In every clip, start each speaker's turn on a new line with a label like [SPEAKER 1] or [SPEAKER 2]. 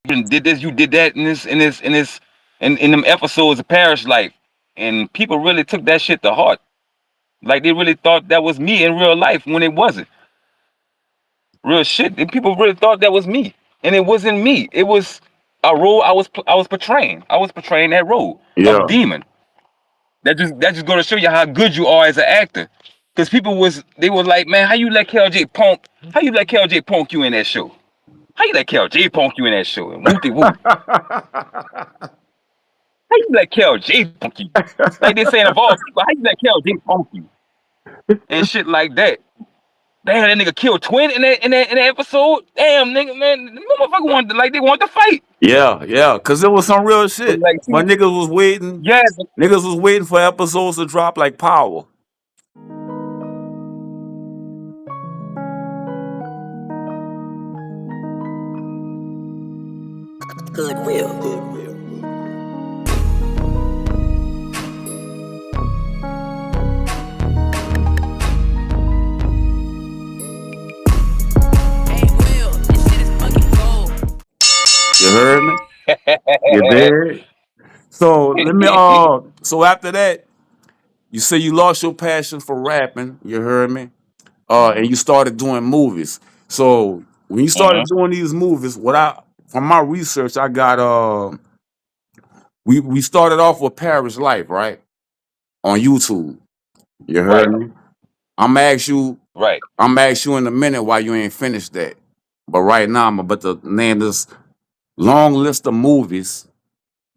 [SPEAKER 1] did this, you did that in them episodes of Parish Life, and people really took that shit to heart. Like they really thought that was me in real life when it wasn't real shit. And people really thought that was me, and it wasn't me. It was a role I was portraying. I was portraying that role of
[SPEAKER 2] Yeah.
[SPEAKER 1] demon. That just going to show you how good you are as an actor. Because they were like, man, how you let KLJ punk you in that show? How you let KLJ punk you in that show? And whoop de whoop. How you let KLJ punk you? Like they saying of all people, how you let KLJ punk you? And shit like that. Damn, that nigga killed Twin in that episode. Damn, nigga, man, the motherfucker they wanted to fight.
[SPEAKER 2] Yeah, yeah, cause it was some real
[SPEAKER 1] But
[SPEAKER 2] shit.
[SPEAKER 1] like,
[SPEAKER 2] My
[SPEAKER 1] see,
[SPEAKER 2] niggas was waiting.
[SPEAKER 1] yeah,
[SPEAKER 2] Niggas was waiting for episodes to drop like Power.
[SPEAKER 3] Goodwill. Hey, Will, this shit is fucking gold.
[SPEAKER 2] You heard me? You did. So let me so after that, you say you lost your passion for rapping, you heard me? And you started doing movies. So when you started
[SPEAKER 1] uh-huh,
[SPEAKER 2] doing these movies, what I from my research, I got we started off with Parish Life, right? On YouTube. You heard
[SPEAKER 1] right,
[SPEAKER 2] me? I'm gonna ask you,
[SPEAKER 1] right,
[SPEAKER 2] I'm gonna ask you in a minute why you ain't finished that. But right now I'm about to name this long list of movies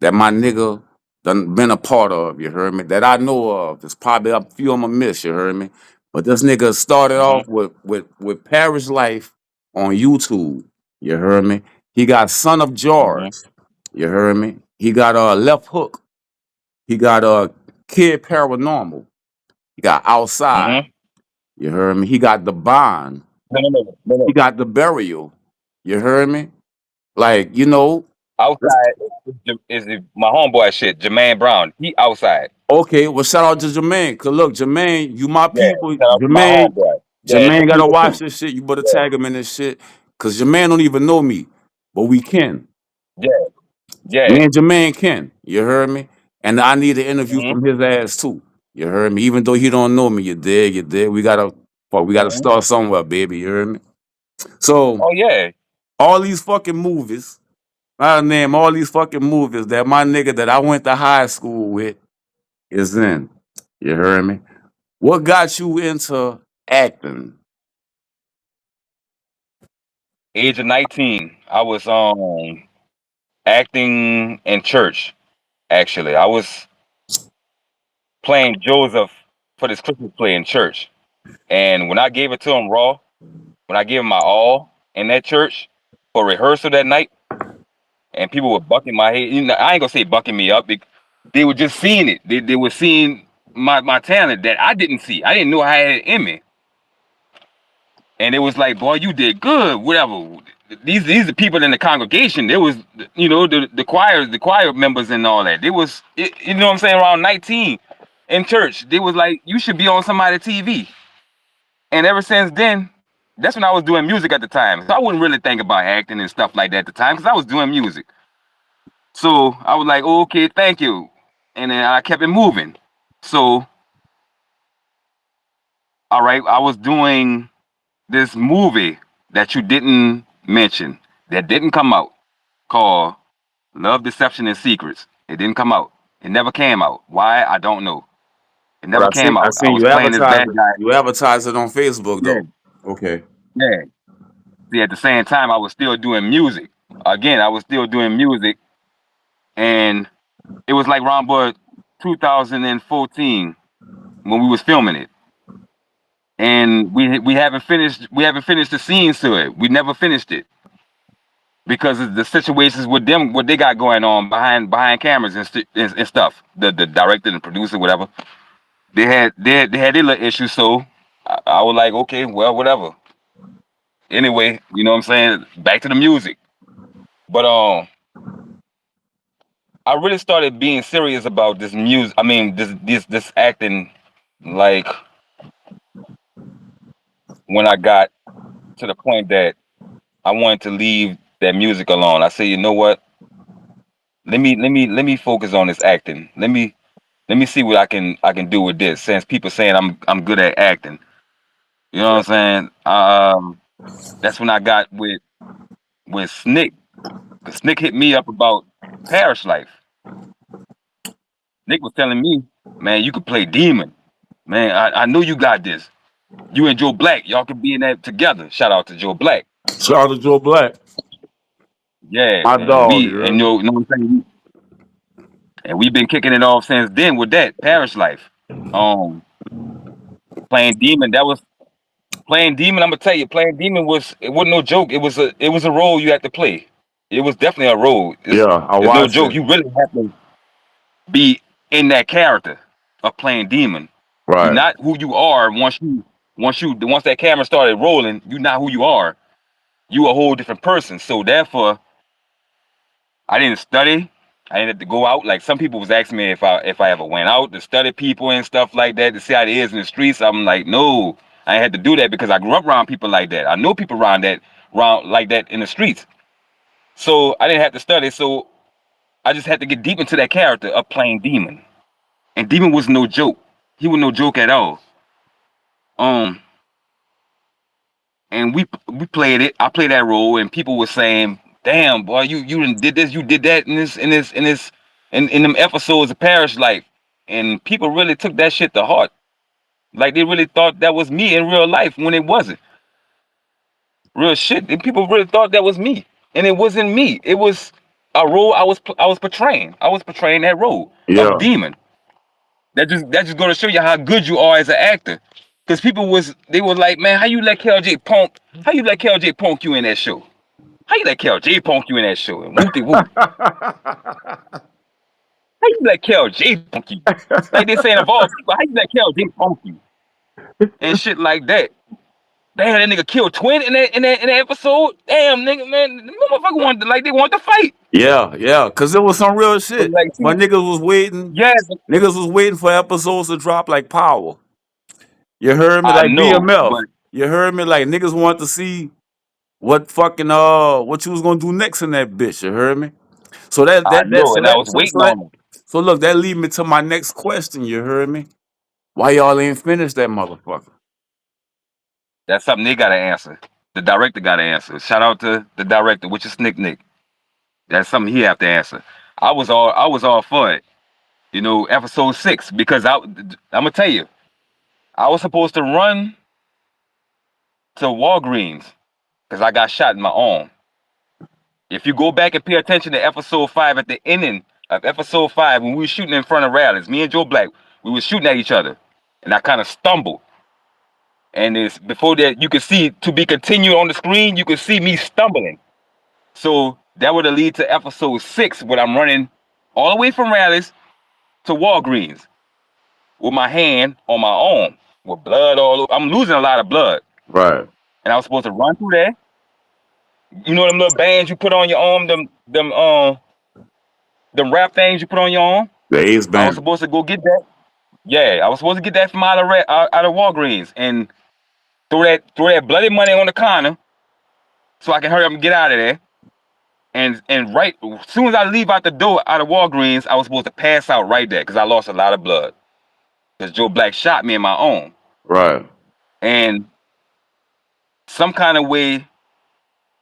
[SPEAKER 2] that my nigga done been a part of, you heard me? That I know of. There's probably a few I'ma miss, you heard me? But this nigga started
[SPEAKER 1] uh-huh,
[SPEAKER 2] off with Parish Life on YouTube. You heard me? He got Son of
[SPEAKER 1] uh-huh,
[SPEAKER 2] George. You heard me? He got Left Hook. He got Kid Paranormal. He got Outside.
[SPEAKER 1] uh-huh.
[SPEAKER 2] You heard me? He got The Bond.
[SPEAKER 1] No, no, no, no,
[SPEAKER 2] He
[SPEAKER 1] no.
[SPEAKER 2] got The Burial. You heard me? Like, you know,
[SPEAKER 1] Outside is my homeboy shit, Jermaine Brown. He outside.
[SPEAKER 2] okay, well, shout out to Jermaine. Cause look, Jermaine, you my
[SPEAKER 1] Yeah,
[SPEAKER 2] people.
[SPEAKER 1] shout out to my
[SPEAKER 2] Jermaine,
[SPEAKER 1] homeboy. Yeah, it's a
[SPEAKER 2] Jermaine gotta
[SPEAKER 1] people
[SPEAKER 2] watch
[SPEAKER 1] too.
[SPEAKER 2] this shit. You better
[SPEAKER 1] Yeah,
[SPEAKER 2] tag him in this shit. Cause Jermaine don't even know me, but we can.
[SPEAKER 1] yeah, yeah.
[SPEAKER 2] Me and Jermaine can. You heard me? And I need an interview
[SPEAKER 1] Mm-hmm,
[SPEAKER 2] from his ass too. You heard me? Even though he don't know me, you did, you did. We gotta
[SPEAKER 1] mm-hmm.
[SPEAKER 2] start somewhere, baby. You heard me? So
[SPEAKER 1] Oh yeah.
[SPEAKER 2] all these fucking movies, I name all these fucking movies that my nigga that I went to high school with is in. You heard me? What got you into acting?
[SPEAKER 1] Age of 19, I was acting in church. Actually, I was playing Joseph for this Christmas play in church. And when I gave it to him raw, when I gave him my all in that church for rehearsal that night, and people were bucking my head. I ain't gonna say bucking me up. They were just seeing it. They were seeing my talent that I didn't see. I didn't know I had it in me. And it was like, boy, you did good. Whatever. These are people in the congregation. There was, the choir members and all that. You know what I'm saying? Around 19 in church, they was like, you should be on somebody's TV. And ever since then, that's when I was doing music at the time. So I wouldn't really think about acting and stuff like that at the time because I was doing music. So I was like, oh, okay, thank you. And then I kept it moving. So, all right, I was doing this movie that you didn't mention, that didn't come out, called Love, Deception, and Secrets. It didn't come out. It never came out. Why? I don't know. It
[SPEAKER 2] But
[SPEAKER 1] never came
[SPEAKER 2] I
[SPEAKER 1] out. I
[SPEAKER 2] seen
[SPEAKER 1] was
[SPEAKER 2] you
[SPEAKER 1] playing this
[SPEAKER 2] advertise
[SPEAKER 1] bad
[SPEAKER 2] it.
[SPEAKER 1] guy.
[SPEAKER 2] You advertise it on Facebook
[SPEAKER 1] Yeah,
[SPEAKER 2] though. Okay.
[SPEAKER 1] yeah. See, at the same time, I was still doing music. Again, I was still doing music, and it was like around about 2014 when we was filming it, and we haven't finished the scenes to it. We never finished it because of the situations with them, what they got going on behind cameras and stuff. The director and producer, whatever, they had their little issues. So I was like, okay, well, whatever. Anyway, you know what I'm saying? Back to the music. But I really started being serious about this music. I mean, this acting, like when I got to the point that I wanted to leave that music alone. I said, you know what? Let me focus on this acting. Let me see what I can do with this. Since people saying I'm good at acting, you know what I'm saying? That's when I got with Snick. 'Cause Snick hit me up about Parish Life. Nick was telling me, man, you could play Demon. Man, I know you got this. You and Joe Black, y'all could be in that together. Shout out to Joe Black.
[SPEAKER 2] Shout out to Joe Black,
[SPEAKER 1] Yeah,
[SPEAKER 2] my
[SPEAKER 1] and
[SPEAKER 2] dog.
[SPEAKER 1] we
[SPEAKER 2] You
[SPEAKER 1] and
[SPEAKER 2] heard me?
[SPEAKER 1] know what I'm saying? And we've been kicking it off since then with that Parish Life. Um, playing Demon, that was playing Demon. I'm gonna tell you, playing Demon it wasn't no joke. It was a role you had to play. It was definitely a role.
[SPEAKER 2] Yeah, I
[SPEAKER 1] It's no
[SPEAKER 2] watched
[SPEAKER 1] joke.
[SPEAKER 2] it.
[SPEAKER 1] You really have to be in that character of playing Demon. You're
[SPEAKER 2] Right.
[SPEAKER 1] not who you are once that camera started rolling. You're not who you are. You a whole different person. So therefore, I didn't study. I didn't have to go out. Like some people was asking me if I ever went out to study people and stuff like that to see how it is in the streets. I'm like, no, I ain't had to do that because I grew up around people like that. I know people around like that in the streets. So I didn't have to study. So I just had to get deep into that character of playing Demon. And Demon was no joke. He was no joke at all. Um, and we played it. I played that role, and people were saying, "Damn, boy, you done did this, you did that in them episodes of Parish Life," and people really took that shit to heart. Like they really thought that was me in real life when it wasn't real shit. And people really thought that was me, and it wasn't me. It was a role I was portraying. I was portraying that role of
[SPEAKER 2] Yeah.
[SPEAKER 1] Demon. That just going to show you how good you are as an actor. Because they were like, man, how you let KLJ punk you in that show? How you let KLJ punk you in that show? And whoop de whoop. How you let KLJ punk you? Like they saying of all people, how you let KLJ punk you? And shit like that. Damn, that nigga killed Twin in that episode. Damn, nigga, man, the motherfucker they wanted to fight.
[SPEAKER 2] Yeah, cause it was some real
[SPEAKER 1] But
[SPEAKER 2] shit.
[SPEAKER 1] like, see,
[SPEAKER 2] But niggas was waiting.
[SPEAKER 1] yeah,
[SPEAKER 2] Niggas was waiting for episodes to drop like Power. You heard me
[SPEAKER 1] I
[SPEAKER 2] like
[SPEAKER 1] know,
[SPEAKER 2] BMF.
[SPEAKER 1] but
[SPEAKER 2] You heard me like niggas want to see what you was gonna do next in that bitch. You heard me? So that
[SPEAKER 1] I
[SPEAKER 2] that that
[SPEAKER 1] know,
[SPEAKER 2] so
[SPEAKER 1] and I
[SPEAKER 2] that
[SPEAKER 1] was
[SPEAKER 2] so, so
[SPEAKER 1] waiting
[SPEAKER 2] that
[SPEAKER 1] on him.
[SPEAKER 2] so look, that lead me to my next question. You heard me? Why y'all ain't finished that motherfucker?
[SPEAKER 1] That's something they gotta answer. The director gotta answer. Shout out to the director, which is Nick. That's something he have to answer. I was all for it. Episode 6 because I'm gonna tell you, I was supposed to run to Walgreens because I got shot in my arm. If you go back and pay attention to episode 5 at the ending of episode 5 when we were shooting in front of rallies, me and Joe Black, we were shooting at each other, and I kind of stumbled. And it's before that you could see to be continued on the screen. You could see me stumbling. So that would have lead to episode 6 when I'm running all the way from rallies to Walgreens with my hand on my arm with blood all over. I'm losing a lot of blood.
[SPEAKER 2] Right.
[SPEAKER 1] And I was supposed to run through there. You know them little bands you put on your arm, them wrap things you put on your arm?
[SPEAKER 2] The Ace
[SPEAKER 1] I was
[SPEAKER 2] Band.
[SPEAKER 1] supposed to go get that. Yeah, I was supposed to get that from out of Walgreens and throw that bloody money on the counter so I can hurry up and get out of there. And right as soon as I leave out the door out of Walgreens, I was supposed to pass out right there because I lost a lot of blood. Because Joe Black shot me in my arm.
[SPEAKER 2] Right.
[SPEAKER 1] And some kind of way,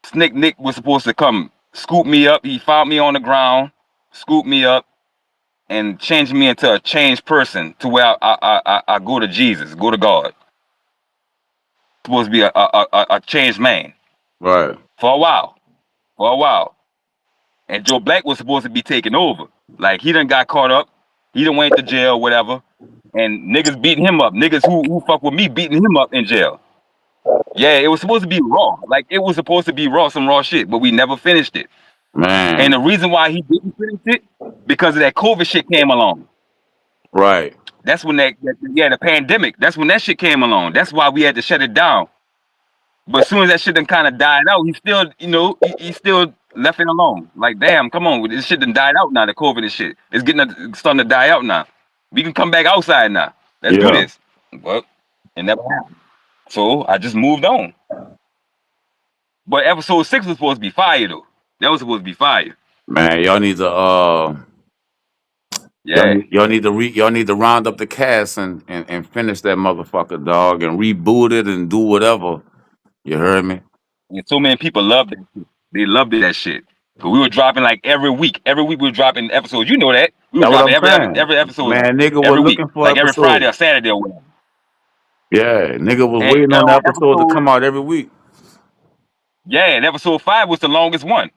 [SPEAKER 1] Snick Nick was supposed to come scoop me up. He found me on the ground, scoop me up, and change me into a changed person to where I go to Jesus, go to God. Supposed to be a changed man
[SPEAKER 2] Right.
[SPEAKER 1] for a while. For a while. And Joe Black was supposed to be taking over. Like he done got caught up. He done went to jail, whatever. And niggas beating him up. Niggas who fuck with me beating him up in jail. Yeah, it was supposed to be raw. Like it was supposed to be raw, some raw shit, but we never finished it. And
[SPEAKER 2] Man.
[SPEAKER 1] the reason why he didn't finish it, because of that COVID shit came along.
[SPEAKER 2] Right.
[SPEAKER 1] That's when the pandemic. That's when that shit came along. That's why we had to shut it down. But as soon as that shit done kind of died out, he still, he still left it alone. Like, damn, come on, this shit done died out now. The COVID and shit, it's starting to die out now. We can come back outside now. Let's do
[SPEAKER 2] Yeah.
[SPEAKER 1] this. But it never happened. So I just moved on. But episode 6 was supposed to be fire though. That was supposed to be fire.
[SPEAKER 2] Man, y'all need to
[SPEAKER 1] Yeah.
[SPEAKER 2] y'all need to round up the cast and finish that motherfucker, dog, and reboot it and do whatever. You heard me?
[SPEAKER 1] And so many people loved it. They loved that shit. Cause we were dropping like every week. Every week we were dropping episodes. You know that. We were
[SPEAKER 2] That's what
[SPEAKER 1] dropping
[SPEAKER 2] I'm saying.
[SPEAKER 1] every episode
[SPEAKER 2] Man, nigga was
[SPEAKER 1] every week.
[SPEAKER 2] looking for
[SPEAKER 1] Like every Friday
[SPEAKER 2] episodes.
[SPEAKER 1] or Saturday or whatever.
[SPEAKER 2] Yeah, nigga was
[SPEAKER 1] And
[SPEAKER 2] waiting on the
[SPEAKER 1] on
[SPEAKER 2] episode to come out every week.
[SPEAKER 1] and episode 5 was the longest one.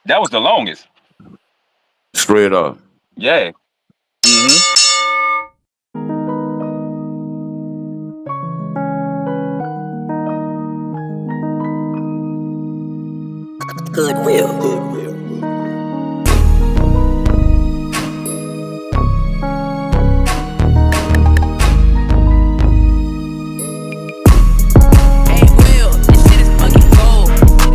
[SPEAKER 1] That was the longest.
[SPEAKER 2] Straight up.
[SPEAKER 1] Yeah.
[SPEAKER 3] Goodwill.